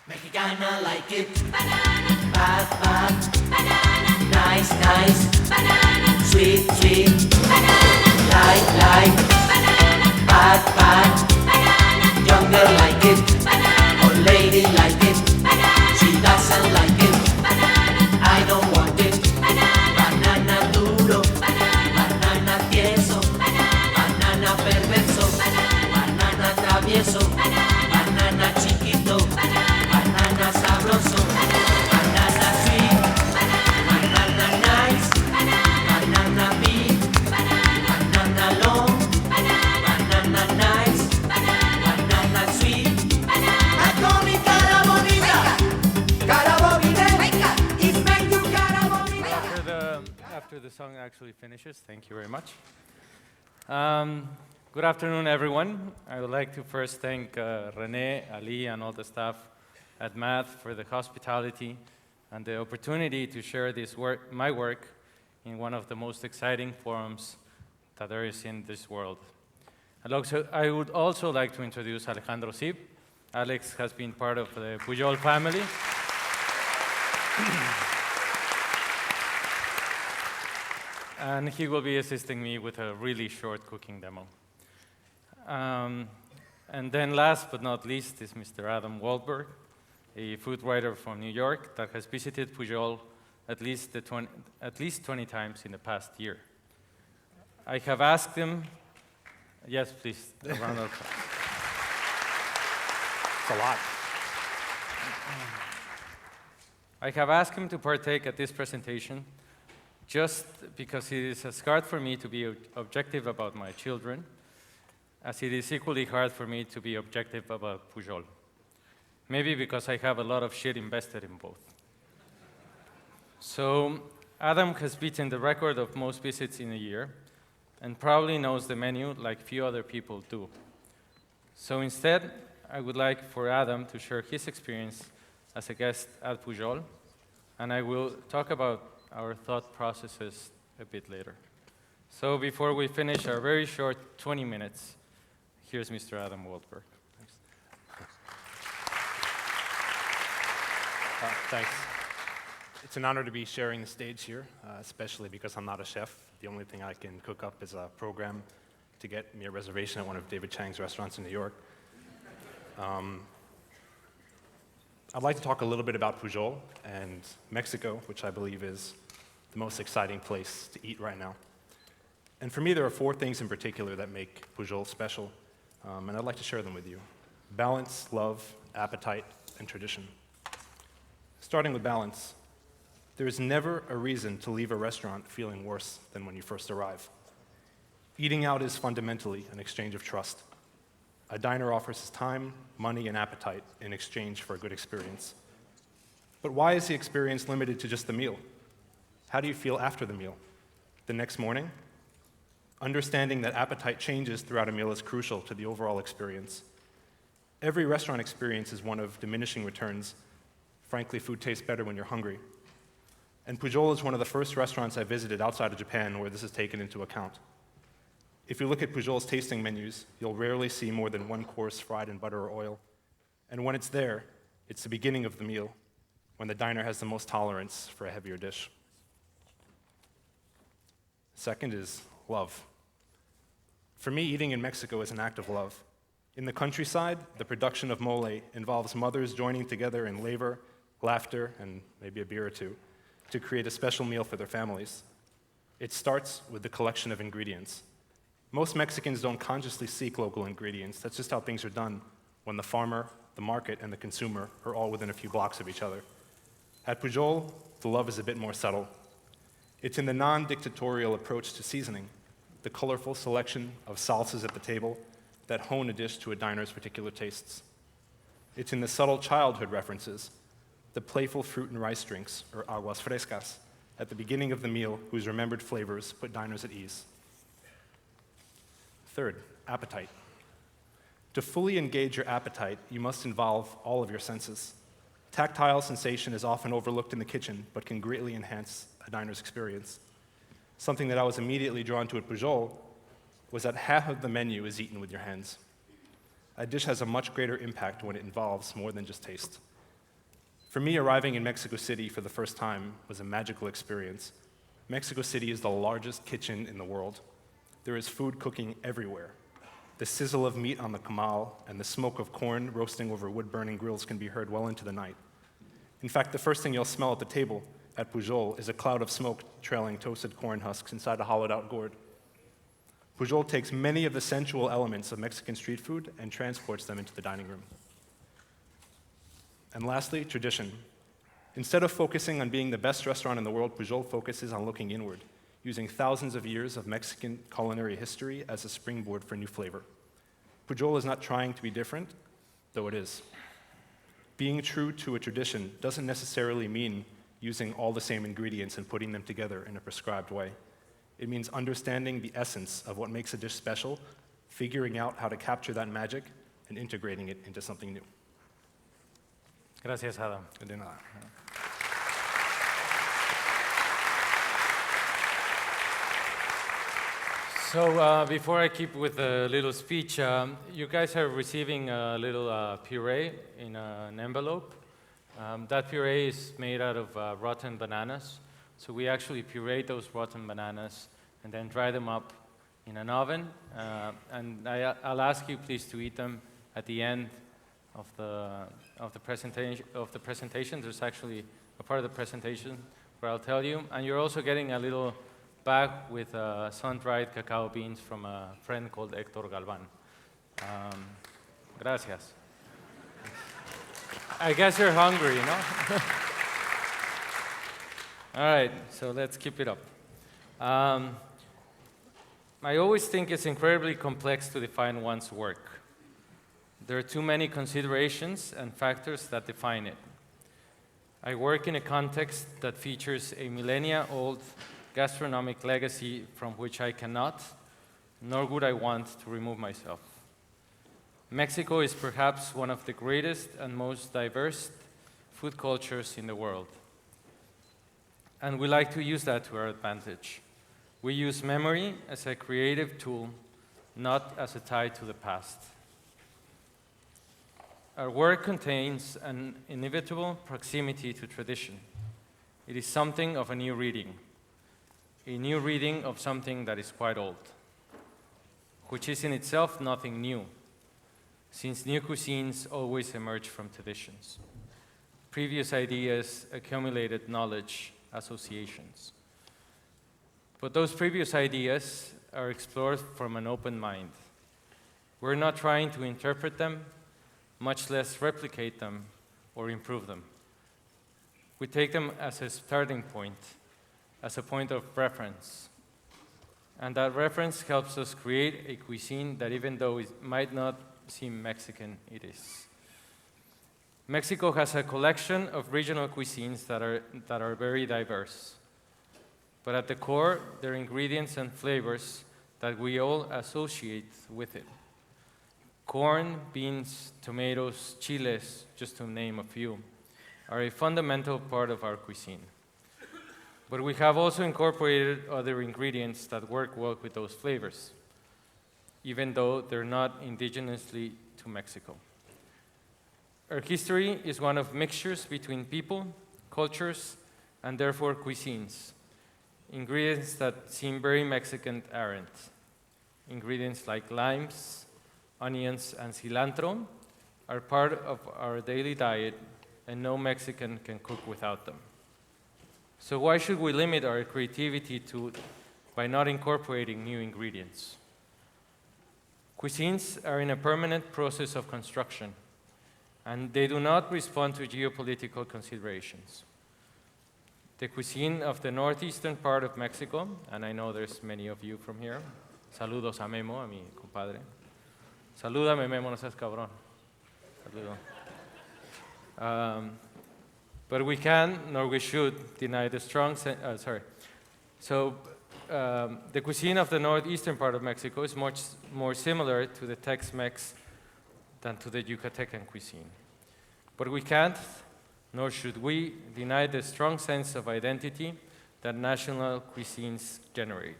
Mexicana like it. Banana. Bad, bad. Banana. Nice, nice. Banana. Sweet, sweet. Banana. Light, light. Banana. Bad, bad. Banana. Young girl like it. Banana. Old lady like it. Banana. She doesn't like it. Banana. I don't want it. Banana. Banana duro. Banana. Banana tieso. Banana. Banana perverso. Banana. Banana travieso. Banana. Banana chiquito. Banana sabroso, banana sweet, banana nice, banana big, banana long, banana nice, banana sweet. Come cara bonita, it's made you cara bonita. After the song actually finishes, thank you very much. Good afternoon, everyone. I would like to first thank Rene, Ali, and all the staff at Math for the hospitality and the opportunity to share my work in one of the most exciting forums that there is in this world. I would also like to introduce Alejandro Sib. Alex has been part of the Pujol family. And he will be assisting me with a really short cooking demo. And then last but not least is Mr. Adam Waldberg, a food writer from New York that has visited Pujol at least 20 times in the past year. I have asked him, yes, please, a round of applause. It's a lot. I have asked him to partake at this presentation just because it is as hard for me to be objective about my children as it is equally hard for me to be objective about Pujol. Maybe because I have a lot of shit invested in both. So Adam has beaten the record of most visits in a year and probably knows the menu like few other people do. So instead, I would like for Adam to share his experience as a guest at Pujol, and I will talk about our thought processes a bit later. So before we finish our very short 20 minutes, here's Mr. Adam Waldberg. Thanks. It's an honor to be sharing the stage here, especially because I'm not a chef. The only thing I can cook up is a program to get me a reservation at one of David Chang's restaurants in New York. I'd like to talk a little bit about Pujol and Mexico, which I believe is the most exciting place to eat right now. And for me, there are 4 things in particular that make Pujol special, and I'd like to share them with you. Balance, love, appetite, and tradition. Starting with balance, there is never a reason to leave a restaurant feeling worse than when you first arrive. Eating out is fundamentally an exchange of trust. A diner offers his time, money, and appetite in exchange for a good experience. But why is the experience limited to just the meal? How do you feel after the meal? The next morning? Understanding that appetite changes throughout a meal is crucial to the overall experience. Every restaurant experience is one of diminishing returns. Frankly, food tastes better when you're hungry. And Pujol is one of the first restaurants I visited outside of Japan where this is taken into account. If you look at Pujol's tasting menus, you'll rarely see more than 1 course fried in butter or oil. And when it's there, it's the beginning of the meal, when the diner has the most tolerance for a heavier dish. Second is love. For me, eating in Mexico is an act of love. In the countryside, the production of mole involves mothers joining together in labor, laughter, and maybe a beer or two, to create a special meal for their families. It starts with the collection of ingredients. Most Mexicans don't consciously seek local ingredients. That's just how things are done when the farmer, the market, and the consumer are all within a few blocks of each other. At Pujol, the love is a bit more subtle. It's in the non-dictatorial approach to seasoning, the colorful selection of salsas at the table that hone a dish to a diner's particular tastes. It's in the subtle childhood references, the playful fruit and rice drinks, or aguas frescas, at the beginning of the meal whose remembered flavors put diners at ease. Third, appetite. To fully engage your appetite, you must involve all of your senses. Tactile sensation is often overlooked in the kitchen, but can greatly enhance a diner's experience. Something that I was immediately drawn to at Pujol was that half of the menu is eaten with your hands. A dish has a much greater impact when it involves more than just taste. For me, arriving in Mexico City for the first time was a magical experience. Mexico City is the largest kitchen in the world. There is food cooking everywhere. The sizzle of meat on the comal and the smoke of corn roasting over wood-burning grills can be heard well into the night. In fact, the first thing you'll smell at the table at Pujol is a cloud of smoke trailing toasted corn husks inside a hollowed-out gourd. Pujol takes many of the sensual elements of Mexican street food and transports them into the dining room. And lastly, tradition. Instead of focusing on being the best restaurant in the world, Pujol focuses on looking inward, using thousands of years of Mexican culinary history as a springboard for new flavor. Pujol is not trying to be different, though it is. Being true to a tradition doesn't necessarily mean using all the same ingredients and putting them together in a prescribed way. It means understanding the essence of what makes a dish special, figuring out how to capture that magic, and integrating it into something new. Gracias, Adam. De nada. So before I keep with the little speech, you guys are receiving a little puree in an envelope. That puree is made out of rotten bananas. So we actually puree those rotten bananas and then dry them up in an oven. And I'll ask you please to eat them at the end of the presentation. There's actually a part of the presentation where I'll tell you. And you're also getting a little bag with sun-dried cacao beans from a friend called Héctor Galvan. Gracias. I guess you're hungry, you know? All right, so let's keep it up. I always think it's incredibly complex to define one's work. There are too many considerations and factors that define it. I work in a context that features a millennia-old gastronomic legacy from which I cannot, nor would I want to remove myself. Mexico is perhaps one of the greatest and most diverse food cultures in the world. And we like to use that to our advantage. We use memory as a creative tool, not as a tie to the past. Our work contains an inevitable proximity to tradition. It is something of a new reading of something that is quite old, which is in itself nothing new, since new cuisines always emerge from traditions. Previous ideas accumulated knowledge, associations. But those previous ideas are explored from an open mind. We're not trying to interpret them, much less replicate them or improve them. We take them as a starting point, as a point of reference. And that reference helps us create a cuisine that, even though it might not seem Mexican, it is. Mexico has a collection of regional cuisines that are very diverse. But at the core, they're ingredients and flavors that we all associate with it. Corn, beans, tomatoes, chiles, just to name a few, are a fundamental part of our cuisine. But we have also incorporated other ingredients that work well with those flavors, even though they're not indigenously to Mexico. Our history is one of mixtures between people, cultures, and therefore cuisines. Ingredients that seem very Mexican aren't. Ingredients like limes, onions, and cilantro are part of our daily diet, and no Mexican can cook without them. So why should we limit our creativity by not incorporating new ingredients? Cuisines are in a permanent process of construction, and they do not respond to geopolitical considerations. The cuisine of the northeastern part of Mexico, and I know there's many of you from here. Saludos a Memo, a mi compadre. Salúdame, Memo, no seas cabrón. Saludo. But we can, nor we should, deny the strong the cuisine of the northeastern part of Mexico is much more similar to the Tex-Mex than to the Yucatecan cuisine. But we can't, nor should we, deny the strong sense of identity that national cuisines generate.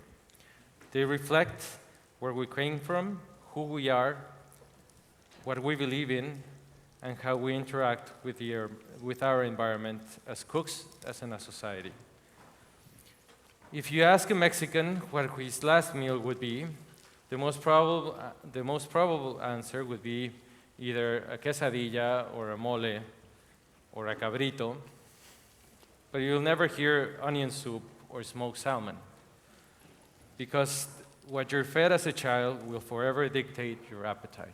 They reflect where we came from, who we are, what we believe in, and how we interact with our environment as cooks, as in a society. If you ask a Mexican what his last meal would be, the most probable answer would be either a quesadilla or a mole or a cabrito, but you'll never hear onion soup or smoked salmon, because what you're fed as a child will forever dictate your appetite.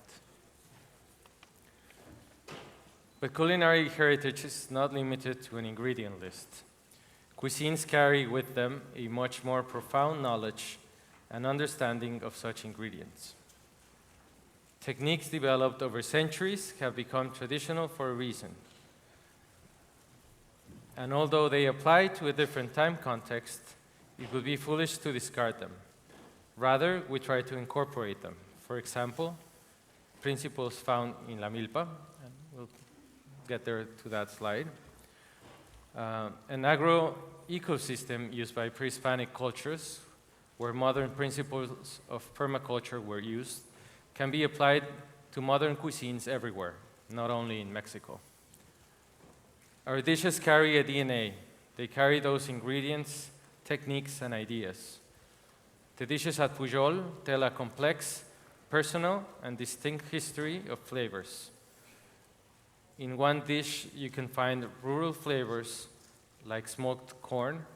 But culinary heritage is not limited to an ingredient list. Cuisines carry with them a much more profound knowledge and understanding of such ingredients. Techniques developed over centuries have become traditional for a reason. And although they apply to a different time context, it would be foolish to discard them. Rather, we try to incorporate them. For example, principles found in La Milpa, and we'll get there to that slide. An agro-ecosystem used by pre-Hispanic cultures, where modern principles of permaculture were used, can be applied to modern cuisines everywhere, not only in Mexico. Our dishes carry a DNA. They carry those ingredients, techniques, and ideas. The dishes at Pujol tell a complex, personal, and distinct history of flavors. In one dish, you can find rural flavors like smoked corn,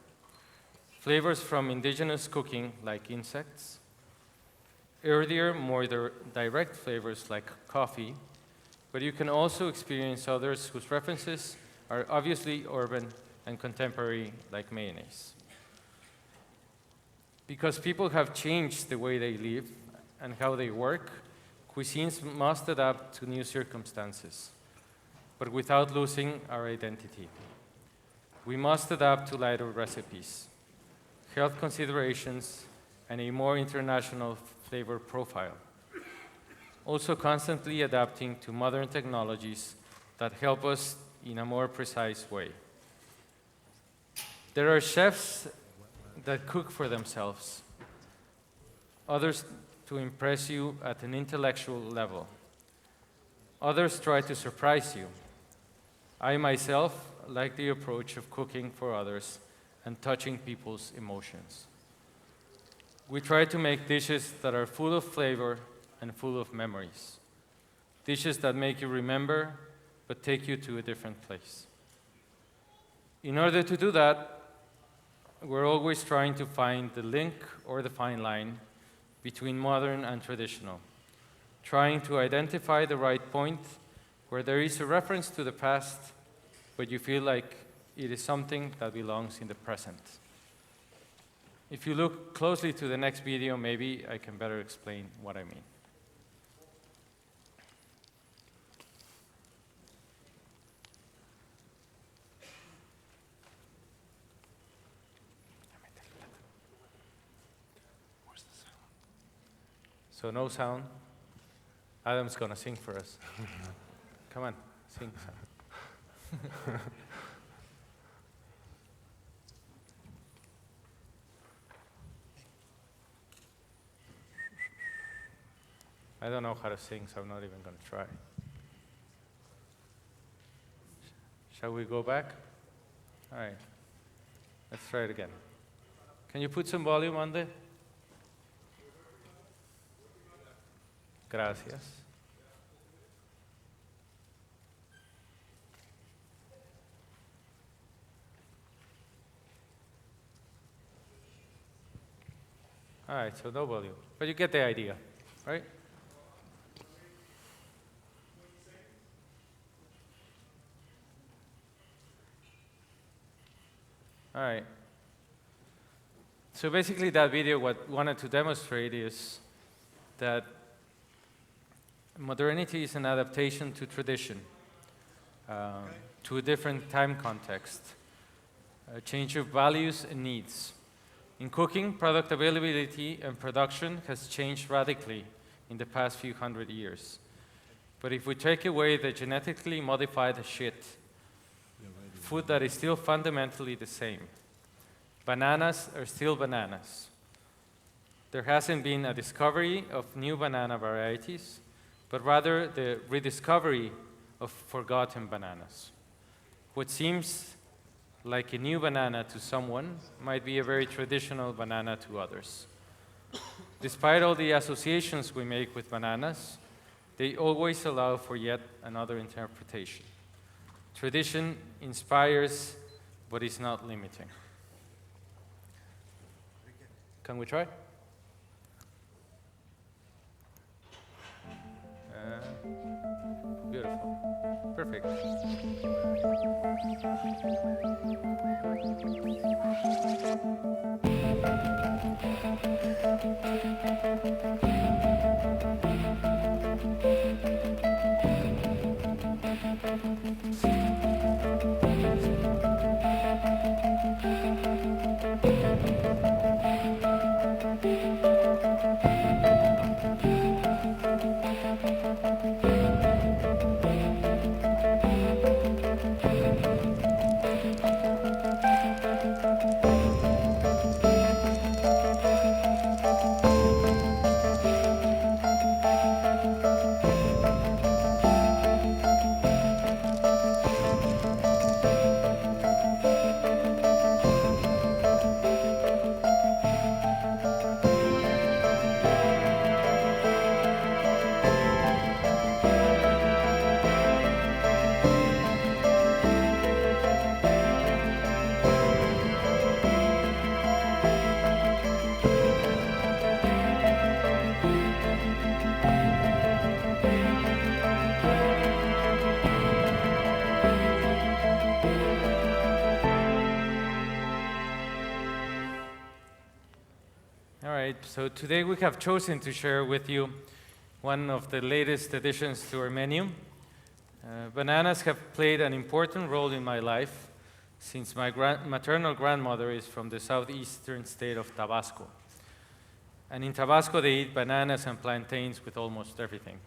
flavors from indigenous cooking like insects, earlier, more direct flavors like coffee, but you can also experience others whose references are obviously urban and contemporary like mayonnaise. Because people have changed the way they live and how they work, cuisines must adapt to new circumstances, but without losing our identity. We must adapt to lighter recipes, health considerations, and a more international flavor profile. Also constantly adapting to modern technologies that help us in a more precise way. There are chefs that cook for themselves, others to impress you at an intellectual level. Others try to surprise you. I myself like the approach of cooking for others and touching people's emotions. We try to make dishes that are full of flavor and full of memories. Dishes that make you remember, but take you to a different place. In order to do that, we're always trying to find the link or the fine line between modern and traditional, trying to identify the right point where there is a reference to the past, but you feel like it is something that belongs in the present. If you look closely to the next video, maybe I can better explain what I mean. So no sound. Adam's gonna sing for us. Come on, sing. I don't know how to sing, so I'm not even gonna try. Shall we go back? All right, let's try it again. Can you put some volume on there? Gracias. All right, so no volume, but you get the idea, right? All right. So basically that video, what wanted to demonstrate is that modernity is an adaptation to tradition, to a different time context, a change of values and needs. In cooking, product availability and production has changed radically in the past few hundred years. But if we take away the genetically modified shit, food that is still fundamentally the same, bananas are still bananas. There hasn't been a discovery of new banana varieties, but rather the rediscovery of forgotten bananas. What seems like a new banana to someone might be a very traditional banana to others. Despite all the associations we make with bananas, they always allow for yet another interpretation. Tradition inspires, but is not limiting. Can we try? Beautiful. Perfect. All right, so today we have chosen to share with you one of the latest additions to our menu. Bananas have played an important role in my life since my maternal grandmother is from the southeastern state of Tabasco. And in Tabasco, they eat bananas and plantains with almost everything.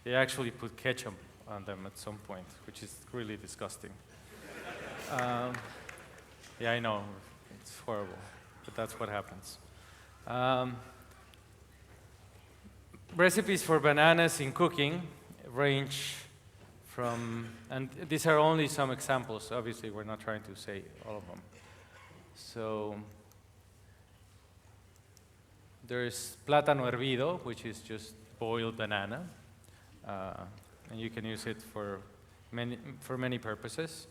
They actually put ketchup on them at some point, which is really disgusting. Yeah, I know, it's horrible, but that's what happens. Recipes for bananas in cooking range from, and these are only some examples, obviously we're not trying to say all of them. So there's plátano hervido, which is just boiled banana, and you can use it for many purposes.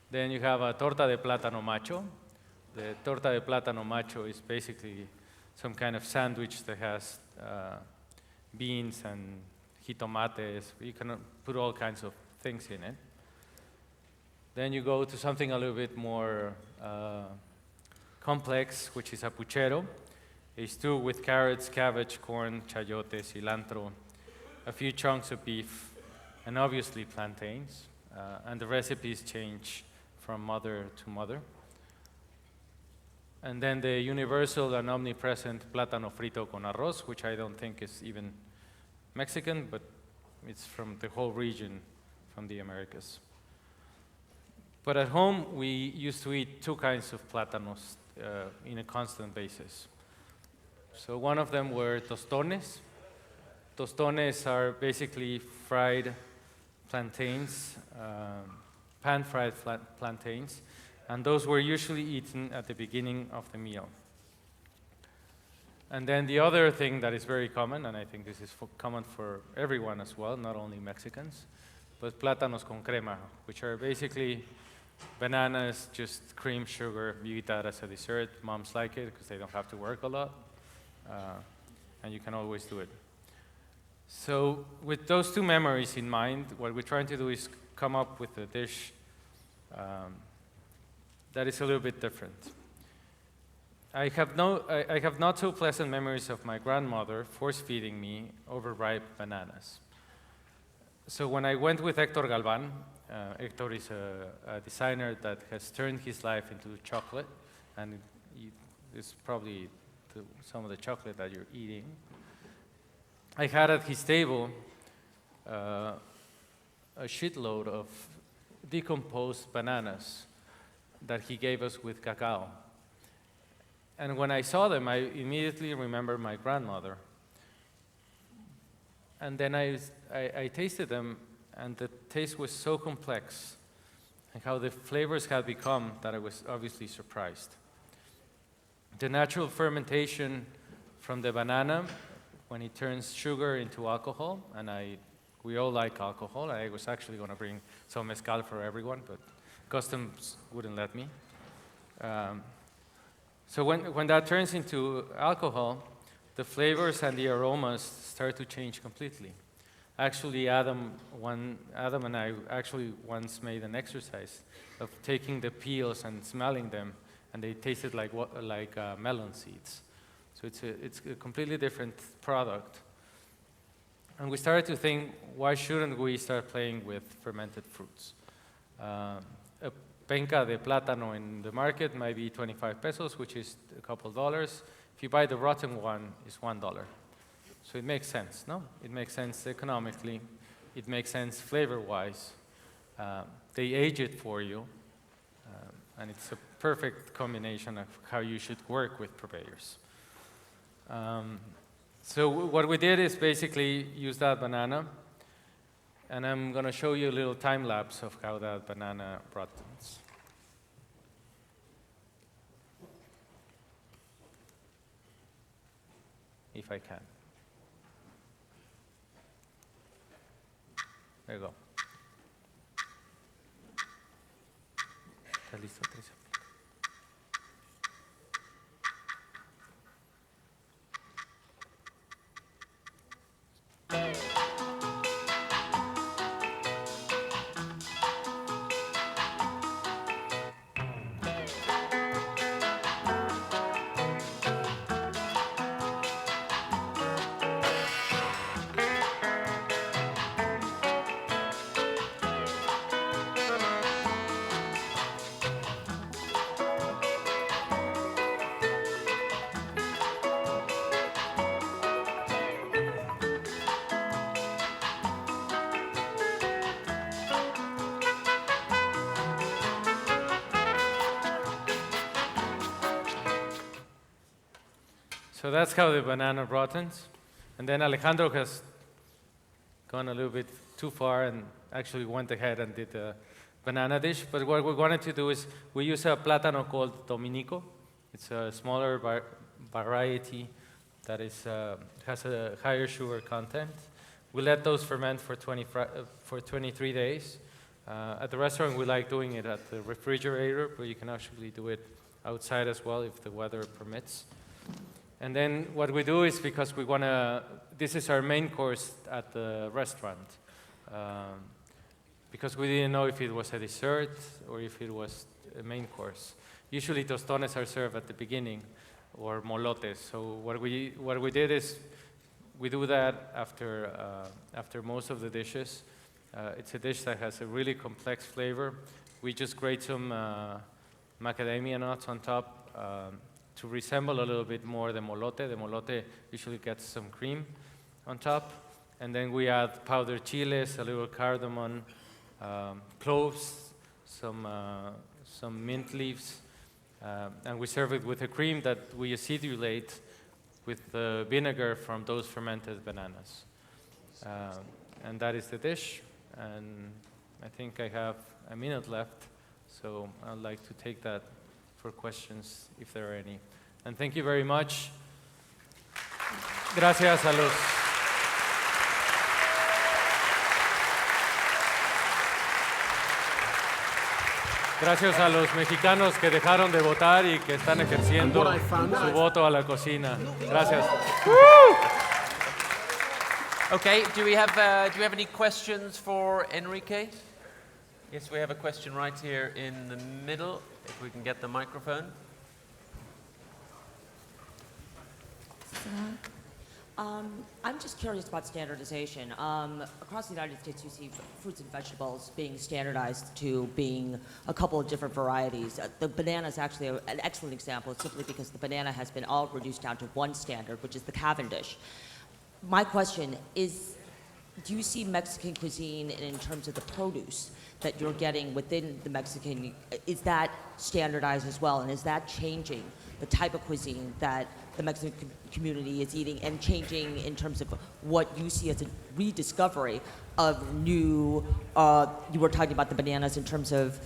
Then you have a torta de plátano macho. The torta de plátano macho is basically some kind of sandwich that has beans and jitomates. You can put all kinds of things in it. Then you go to something a little bit more complex, which is a puchero, a stew with carrots, cabbage, corn, chayote, cilantro, a few chunks of beef, and obviously plantains. And the recipes change from mother to mother. And then the universal and omnipresent plátano frito con arroz, which I don't think is even Mexican, but it's from the whole region, from the Americas. But at home, we used to eat two kinds of plátanos in a constant basis. So one of them were tostones. Tostones are basically fried plantains, pan-fried plantains, and those were usually eaten at the beginning of the meal. And then the other thing that is very common, and I think this is common for everyone as well, not only Mexicans, but plátanos con crema, which are basically bananas, just cream, sugar. You eat that as a dessert. Moms like it because they don't have to work a lot, and you can always do it. So with those two memories in mind, what we're trying to do is come up with a dish that is a little bit different. I have not so pleasant memories of my grandmother force-feeding me overripe bananas. So when I went with Hector Galvan, Hector is a designer that has turned his life into chocolate, and it's probably some of the chocolate that you're eating. I had at his table a shitload of decomposed bananas that he gave us with cacao. And when I saw them, I immediately remembered my grandmother. And then I tasted them, and the taste was so complex, and how the flavors had become that I was obviously surprised. The natural fermentation from the banana, when it turns sugar into alcohol, and we all like alcohol. I was actually going to bring some mezcal for everyone, but customs wouldn't let me. So when that turns into alcohol, the flavors and the aromas start to change completely. Actually, Adam and I actually once made an exercise of taking the peels and smelling them, and they tasted like melon seeds. So it's a completely different product. And we started to think, why shouldn't we start playing with fermented fruits? A penca de plátano in the market might be 25 pesos, which is a couple dollars. If you buy the rotten one, it's $1. So it makes sense, no? It makes sense economically. It makes sense flavor-wise. They age it for you, and it's a perfect combination of how you should work with purveyors. So what we did is basically use that banana, and I'm going to show you a little time lapse of how that banana rottens. If I can. There you go. ¿Estás listo, Teresa? So that's how the banana rottens. And then Alejandro has gone a little bit too far and actually went ahead and did a banana dish. But what we wanted to do is we use a plátano called Dominico. It's a smaller variety that has a higher sugar content. We let those ferment for 23 days. At the restaurant, we like doing it at the refrigerator, but you can actually do it outside as well if the weather permits. And then what we do is, because we want to, this is our main course at the restaurant, because we didn't know if it was a dessert or if it was a main course. Usually tostones are served at the beginning, or molotes. So what we did is we do that after most of the dishes. It's a dish that has a really complex flavor. We just grate some macadamia nuts on top to resemble a little bit more the molote. The molote usually gets some cream on top. And then we add powdered chiles, a little cardamom, cloves, some mint leaves, and we serve it with a cream that we acidulate with the vinegar from those fermented bananas. And that is the dish. And I think I have a minute left, so I'd like to take that for questions, if there are any. And thank you very much. Gracias a los... Gracias a los mexicanos que dejaron de votar y que están ejerciendo su voto a la cocina. Gracias. Okay, do we have any questions for Enrique? Yes, we have a question right here in the middle, if we can get the microphone. I'm just curious about standardization. Across the United States, you see fruits and vegetables being standardized to being a couple of different varieties. The banana is actually an excellent example, simply because the banana has been all reduced down to one standard, which is the Cavendish. My question is, do you see Mexican cuisine in terms of the produce that you're getting within the Mexican, is that standardized as well? And is that changing the type of cuisine that the Mexican community is eating, and changing in terms of what you see as a rediscovery of new, you were talking about the bananas in terms of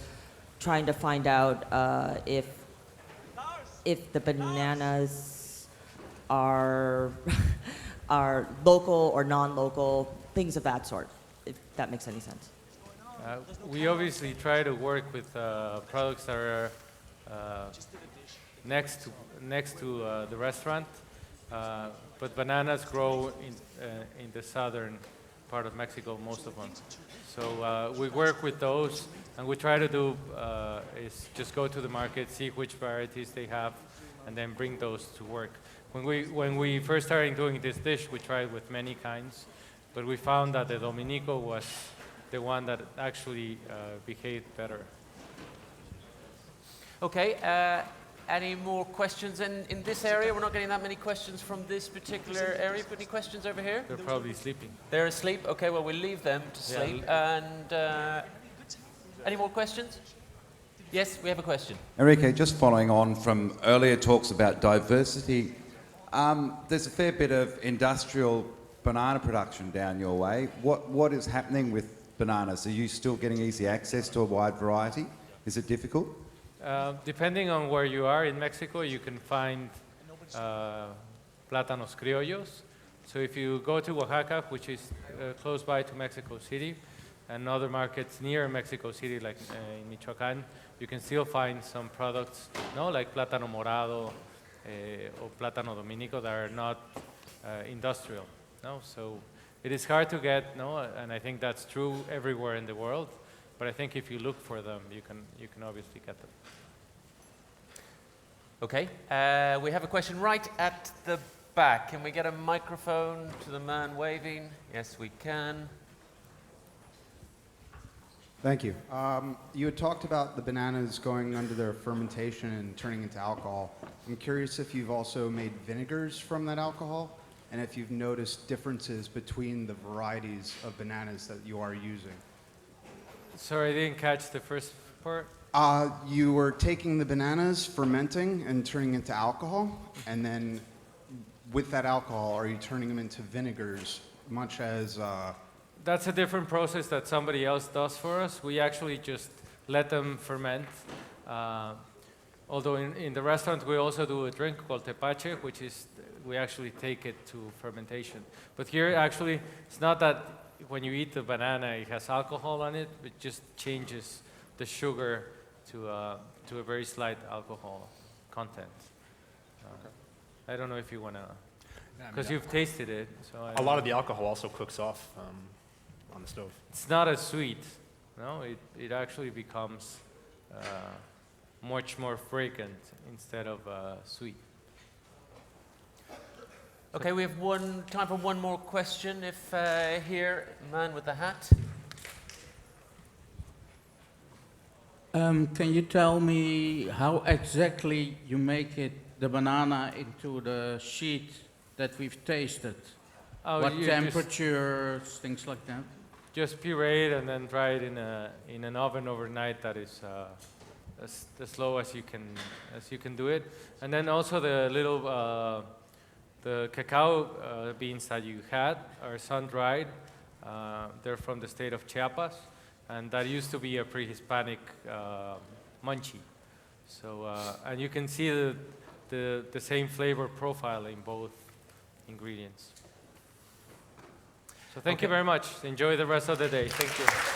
trying to find out if the bananas are are local or non-local, things of that sort, if that makes any sense. We obviously try to work with products that are next to the restaurant, but bananas grow in the southern part of Mexico, most of them. So we work with those, and we try to do is just go to the market, see which varieties they have, and then bring those to work. When we first started doing this dish, we tried with many kinds, but we found that the Dominico was the one that actually behaved better. Okay, any more questions in this area? We're not getting that many questions from this particular area. Any questions over here? They're probably sleeping. They're asleep? Okay, well, we'll leave them to sleep. And any more questions? Yes, we have a question. Enrique, just following on from earlier talks about diversity, there's a fair bit of industrial banana production down your way. What is happening with bananas? Are you still getting easy access to a wide variety? Is it difficult? Depending on where you are in Mexico, you can find plátanos criollos. So if you go to Oaxaca, which is close by to Mexico City, and other markets near Mexico City, like in Michoacán, you can still find some products, like plátano morado or plátano dominico that are not industrial. So it is hard to get, and I think that's true everywhere in the world. But I think if you look for them, you can obviously get them. Okay, we have a question right at the back. Can we get a microphone to the man waving? Yes, we can. Thank you. You had talked about the bananas going under their fermentation and turning into alcohol. I'm curious if you've also made vinegars from that alcohol, and if you've noticed differences between the varieties of bananas that you are using. Sorry, I didn't catch the first part. You were taking the bananas, fermenting, and turning into alcohol, and then with that alcohol, are you turning them into vinegars, much as... That's a different process that somebody else does for us. We actually just let them ferment. Although in the restaurant, we also do a drink called tepache, which is, we actually take it to fermentation. But here, actually, it's not that when you eat the banana, it has alcohol on it. It just changes the sugar to a very slight alcohol content. I don't know if you want to, because you've tasted it. So A lot of the alcohol also cooks off on the stove. It's not as sweet. It actually becomes much more fragrant instead of sweet. Okay, we have time for one more question. If here, man with the hat. Can you tell me how exactly you make the banana into the sheet that we've tasted? What temperatures, things like that? Just puree it and then dry it in an oven overnight. That is as slow as you can do it. And then also the little the cacao beans that you had are sun-dried. They're from the state of Chiapas, and that used to be a pre-Hispanic munchie. So and you can see the same flavor profile in both ingredients. So thank you very much. Enjoy the rest of the day. Thank you.